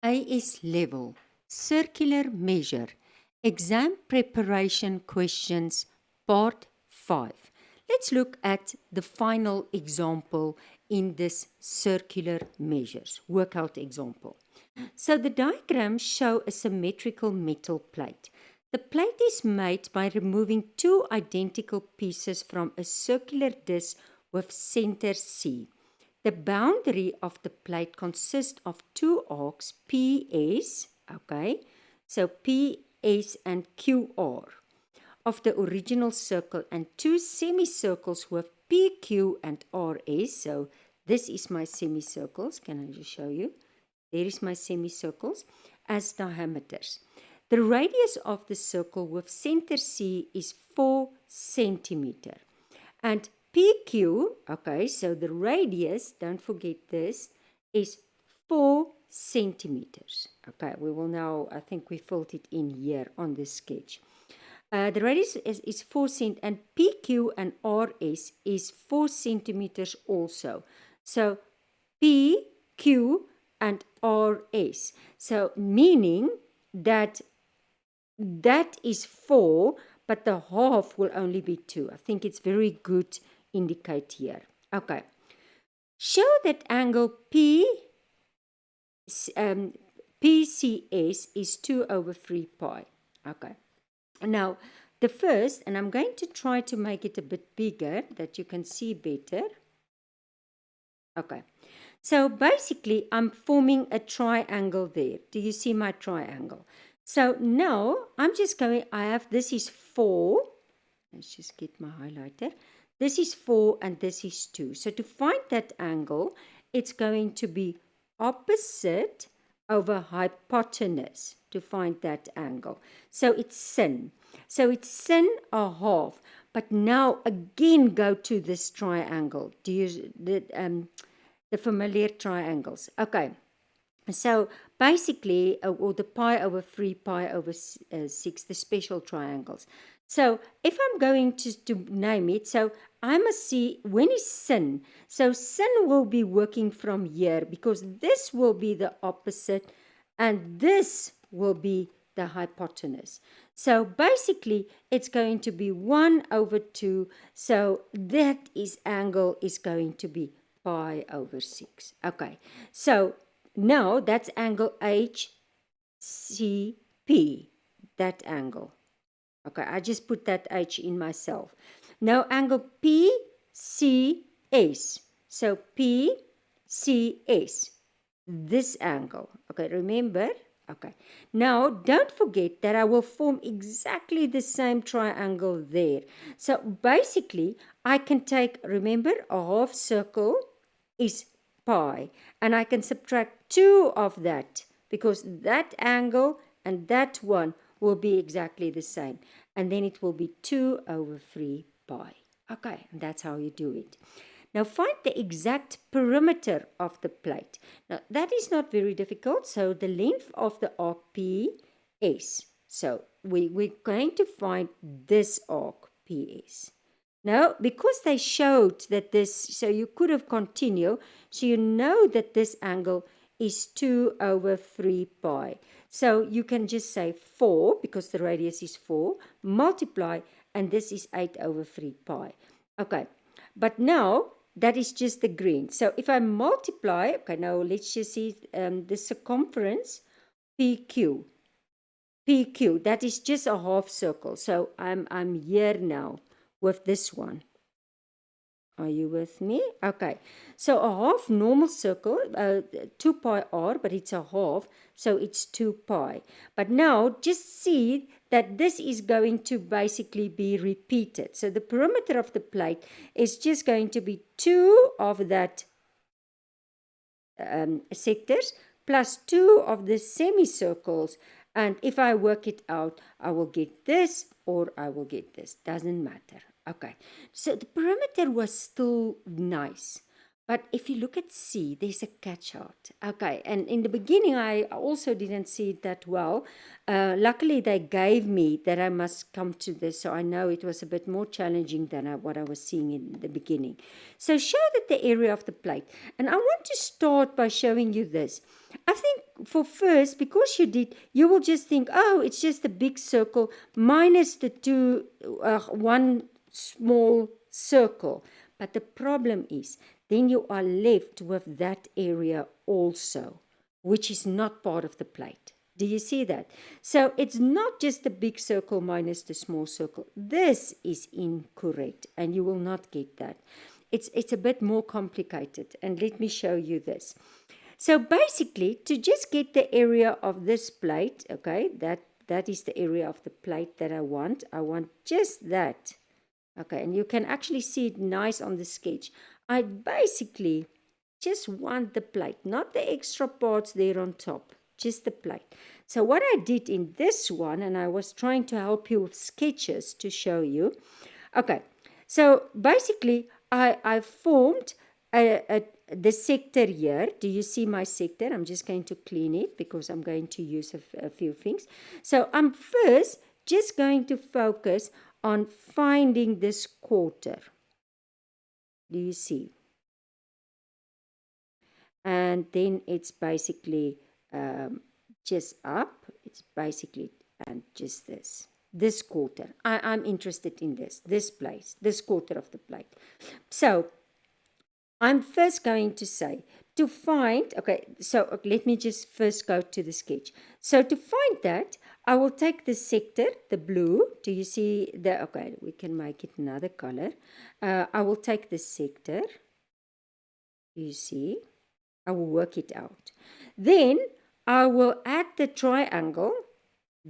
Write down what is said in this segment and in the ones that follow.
AS-Level Circular Measure Exam Preparation Questions Part 5. Let's look at the final example in this circular measures workout example. So the diagrams show a symmetrical metal plate. The plate is made by removing two identical pieces from a circular disc with center C. The boundary of the plate consists of two arcs PS, okay, so PS and QR of the original circle, and two semicircles with PQ and RS. So this is my semicircles. Can I just show you? There is my semicircles as diameters. The radius of the circle with center C is 4 centimeter. And PQ, okay, so the radius, don't forget this, is 4 centimeters. Okay, we will now, I think we filled it in here on this sketch. The radius is 4 cent, and PQ and RS is 4 centimeters also. So PQ and RS. So meaning that is 4, but the half will only be 2. I think it's very good indicate here. Okay. Show that angle PCS is 2 over 3 pi. Okay. Now, the first, and I'm going to try to make it a bit bigger that you can see better. Okay. So basically, I'm forming a triangle there. Do you see my triangle? So now I'm just going, this is 4. Let's just get my highlighter. This is 4 and this is 2. So to find that angle, it's going to be opposite over hypotenuse to find that angle. So it's sin. So it's sin a half. But now again go to this triangle. Do you the familiar triangles? Okay. So basically, or the pi over 3, pi over 6, the special triangles. So if I'm going to name it, so I must see when is sin. So sin will be working from here because this will be the opposite and this will be the hypotenuse. So basically, it's going to be 1 over 2. So that angle is going to be pi over 6. Okay, so now that's angle HCP, that angle. Okay, I just put that H in myself. Now angle PCS. So PCS, this angle. Okay, remember? Okay. Now don't forget that I will form exactly the same triangle there. So basically, I can take, remember, a half circle is pi, and I can subtract 2 of that because that angle and that one will be exactly the same, and then it will be 2 over 3 pi. Okay, and that's how you do it. Now find the exact perimeter of the plate. Now that is not very difficult. So the length of the arc PS. So we're going to find this arc PS. Now, because they showed that this, so you could have continued, so you know that this angle is 2 over 3 pi. So you can just say 4, because the radius is 4, multiply, and this is 8 over 3 pi. Okay, but now that is just the green. So if I multiply, okay, now let's just see the circumference, PQ. PQ, that is just a half circle. So I'm here now with this one. Are you with me? Okay. So a half normal circle, 2 pi r, but it's a half, so it's 2 pi. But now just see that this is going to basically be repeated. So the perimeter of the plate is just going to be 2 of that sectors plus 2 of the semicircles. And if I work it out, I will get this or I will get this. Doesn't matter. Okay, so the perimeter was still nice. But if you look at C, there's a catch out. Okay, and in the beginning, I also didn't see it that well. Luckily, they gave me that I must come to this, so I know it was a bit more challenging than what I was seeing in the beginning. So show that the area of the plate. And I want to start by showing you this. I think for first, because you will just think, oh, it's just a big circle minus the one small circle. But the problem is, then you are left with that area also, which is not part of the plate. Do you see that? So it's not just the big circle minus the small circle. This is incorrect, and you will not get that. It's a bit more complicated, and let me show you this. So basically, to just get the area of this plate, okay, that is the area of the plate that I want. I want just that. Okay, and you can actually see it nice on the sketch. I basically just want the plate, not the extra parts there on top, just the plate. So what I did in this one, and I was trying to help you with sketches to show you. Okay, so basically I formed the sector here. Do you see my sector? I'm just going to clean it because I'm going to use a few things. So I'm first just going to focus on finding this quarter. Do you see? And then it's basically just up. It's basically and just this quarter. I'm interested in this place, this quarter of the plate. So I'm first going to say to find, okay, so let me just first go to the sketch. So to find that, I will take the sector, the blue. Do you see the, okay, we can make it another color. I will take the sector. You see, I will work it out. Then I will add the triangle.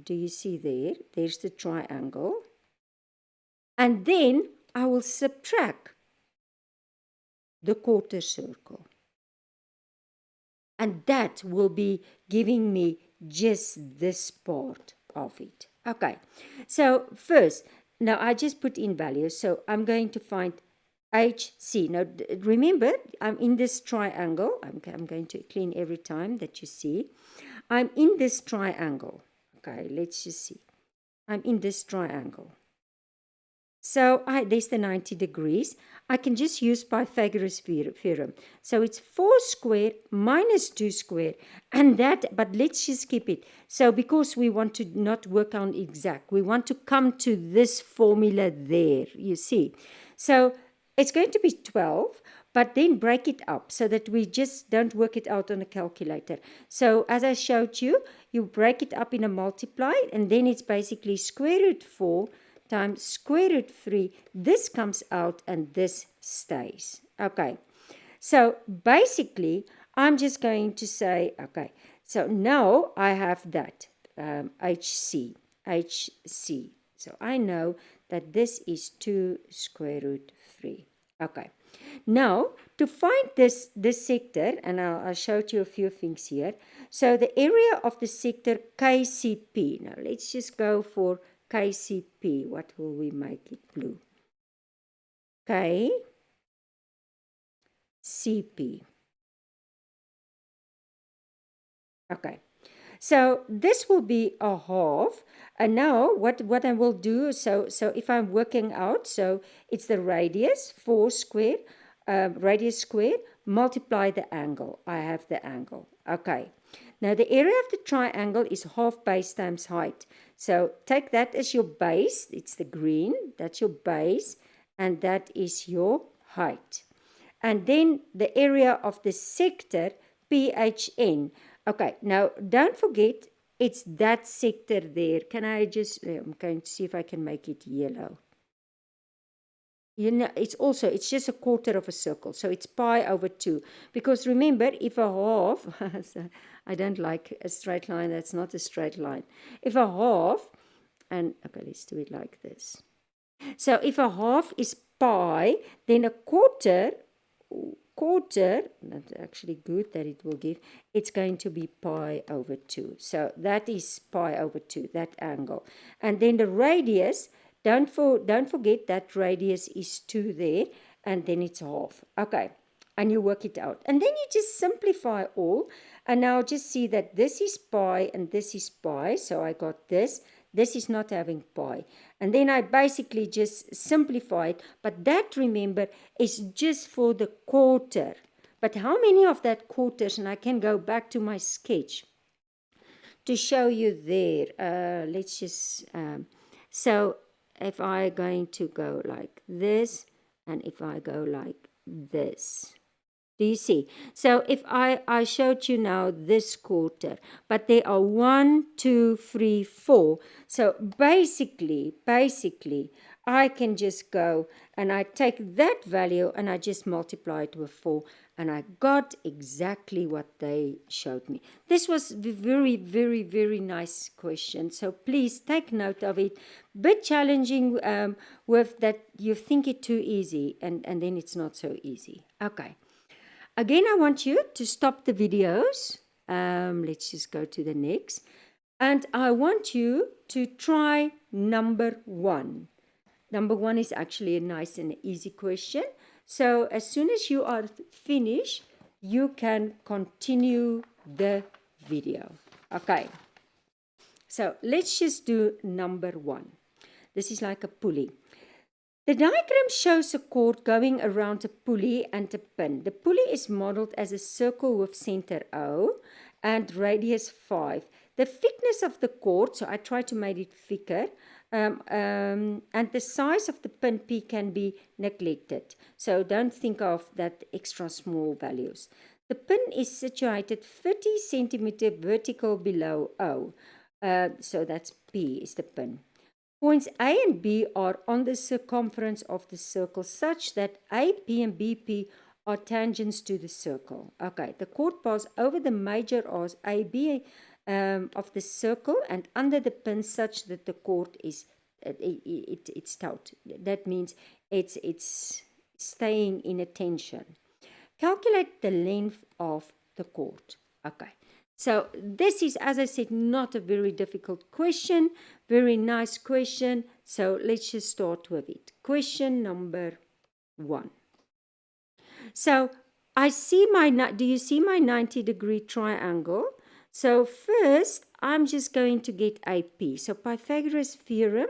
Do you see there? There's the triangle. And then I will subtract the quarter circle. And that will be giving me just this part of it. Okay, so first, now I just put in values. So I'm going to find HC. Now remember, I'm in this triangle. I'm going to clean every time that you see. I'm in this triangle. Okay, let's just see. I'm in this triangle. So there's the 90 degrees. I can just use Pythagoras theorem. So it's 4 squared minus 2 squared. And that, but let's just keep it. So because we want to not work on exact, we want to come to this formula there, you see. So it's going to be 12, but then break it up so that we just don't work it out on a calculator. So as I showed you, you break it up in a multiply, and then it's basically square root 4 times square root 3. This comes out and this stays. Okay, so basically I'm just going to say, okay, so now I have that HC. So I know that this is 2 square root 3. Okay, now to find this sector, and I'll show you a few things here. So the area of the sector KCP. Now let's just go for KCP. What will we make it blue? KCP. Okay. So this will be a half. And now what I will do, so if I'm working out, so it's the radius, 4 squared, radius squared, multiply the angle. I have the angle. Okay. Now the area of the triangle is half base times height. So take that as your base. It's the green. That's your base. And that is your height. And then the area of the sector, PHN. Okay, now don't forget, it's that sector there. Can I just, I'm going to see if I can make it yellow. You know, it's just a quarter of a circle. So it's pi over 2. Because remember, if a half, I don't like a straight line, that's not a straight line. If a half, and okay, let's do it like this. So if a half is pi, then a quarter, that's actually good that it will give, it's going to be pi over 2. So that is pi over 2, that angle. And then the radius, don't forget that radius is 2 there, and then it's half. Okay, and you work it out. And then you just simplify all. And now just see that this is pi and this is pi. So I got this. This is not having pi. And then I basically just simplify it. But that, remember, is just for the quarter. But how many of that quarters, and I can go back to my sketch to show you there. Let's just, so if I going to go like this, and if I go like this. Do you see? So if I showed you now this quarter, but there are 1, 2, 3, 4. So basically, I can just go and I take that value and I just multiply it with 4. And I got exactly what they showed me. This was a very, very, very nice question. So please take note of it. Bit challenging with that you think it too easy and then it's not so easy. Okay. Again, I want you to stop the videos. Let's just go to the next. And I want you to try number 1. Number 1 is actually a nice and easy question. So as soon as you are finished, you can continue the video. Okay. So let's just do number 1. This is like a pulley. The diagram shows a cord going around a pulley and a pin. The pulley is modeled as a circle with center O and radius 5. The thickness of the cord, so I try to make it thicker, and the size of the pin P can be neglected. So don't think of that extra small values. The pin is situated 30 centimeter vertical below O. So that's P is the pin. Points A and B are on the circumference of the circle such that AP and BP are tangents to the circle. Okay, the chord passes over the major arcs AB of the circle and under the pin such that the chord is it's taut. That means it's staying in a tension. Calculate the length of the chord. Okay. So this is, as I said, not a very difficult question. Very nice question. So let's just start with it. Question number 1. So do you see my 90-degree triangle? So first, I'm just going to get AP. So Pythagoras theorem,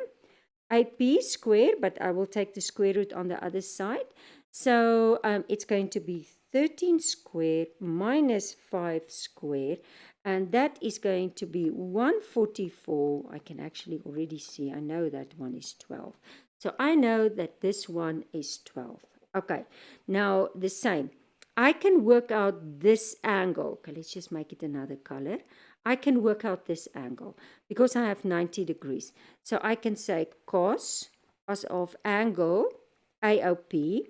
AP square, but I will take the square root on the other side. So it's going to be 13 squared minus 5 squared, and that is going to be 144. I can actually already see, I know that one is 12. So I know that this one is 12. Okay, now the same. I can work out this angle. Okay, let's just make it another color. I can work out this angle because I have 90 degrees. So I can say cos of angle AOP,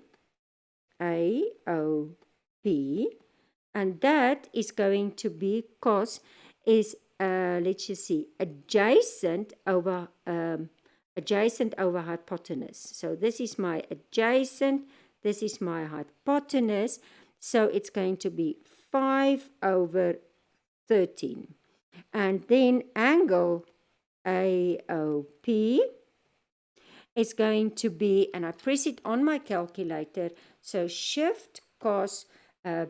and that is going to be cos is let's just see, adjacent over hypotenuse. So this is my adjacent, this is my hypotenuse, so it's going to be 5 over 13. And then angle AOP is going to be, and I press it on my calculator, so shift cos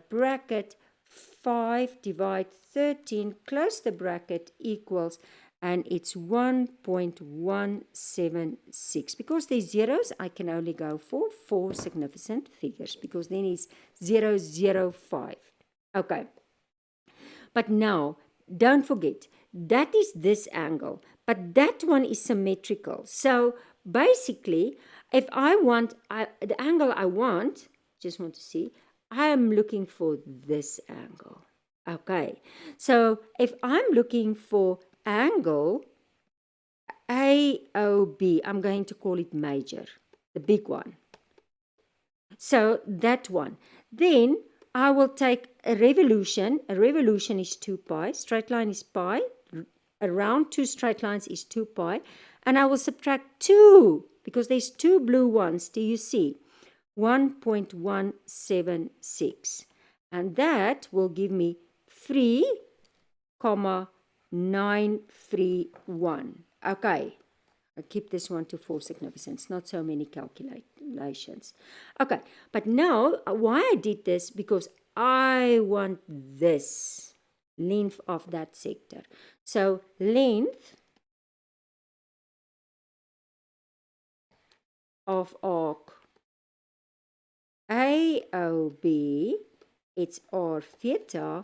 bracket 5 divide 13, close the bracket, equals, and it's 1.176. Because there's zeros, I can only go for 4 significant figures, because then it's 005. Okay. But now, don't forget, that is this angle, but that one is symmetrical. So basically, if I want, the angle I want, just want to see, I am looking for this angle. Okay, so if I'm looking for angle AOB, I'm going to call it major, the big one. So that one. Then I will take a revolution. A revolution is 2 pi. Straight line is pi. Around 2 straight lines is 2 pi. And I will subtract 2 because there's 2 blue ones. Do you see? 1.176. And that will give me 3,931. Okay. I keep this one to 4 significance. Not so many calculations. Okay, but now why I did this, because I want this length of that sector. So length of arc AOB, it's r theta,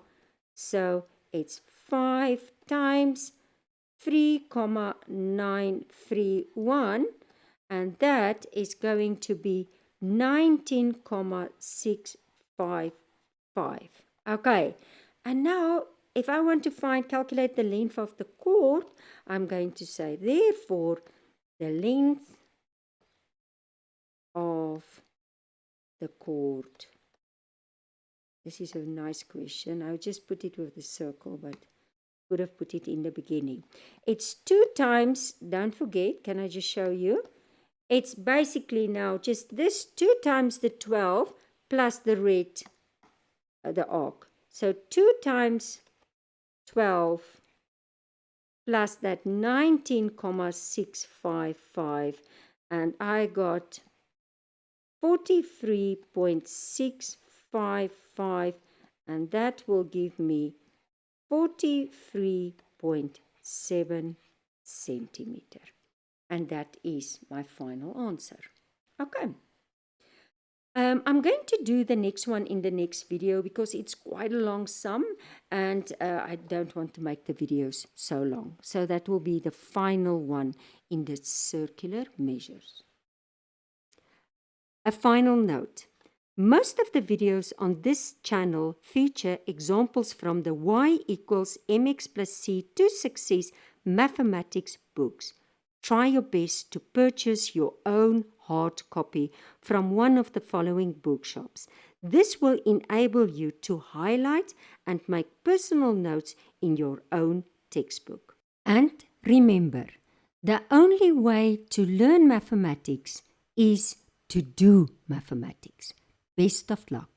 so it's 5 times 3,931, and that is going to be 19,655. Okay, and now if I want to calculate the length of the chord, I'm going to say, therefore, the length of the chord. This is a nice question. I would just put it with a circle, but would have put it in the beginning. It's 2 times, don't forget, can I just show you? It's basically now just this 2 times the 12 plus the red, the arc. So 2 times 12 plus that 19,655, and I got 43.655, and that will give me 43.7 centimeter. And that is my final answer. Okay. I'm going to do the next one in the next video because it's quite a long sum, and I don't want to make the videos so long. So that will be the final one in the circular measures. A final note. Most of the videos on this channel feature examples from the Y equals mx+c to success mathematics books. Try your best to purchase your own hard copy from one of the following bookshops. This will enable you to highlight and make personal notes in your own textbook. And remember, the only way to learn mathematics is to do mathematics. Best of luck.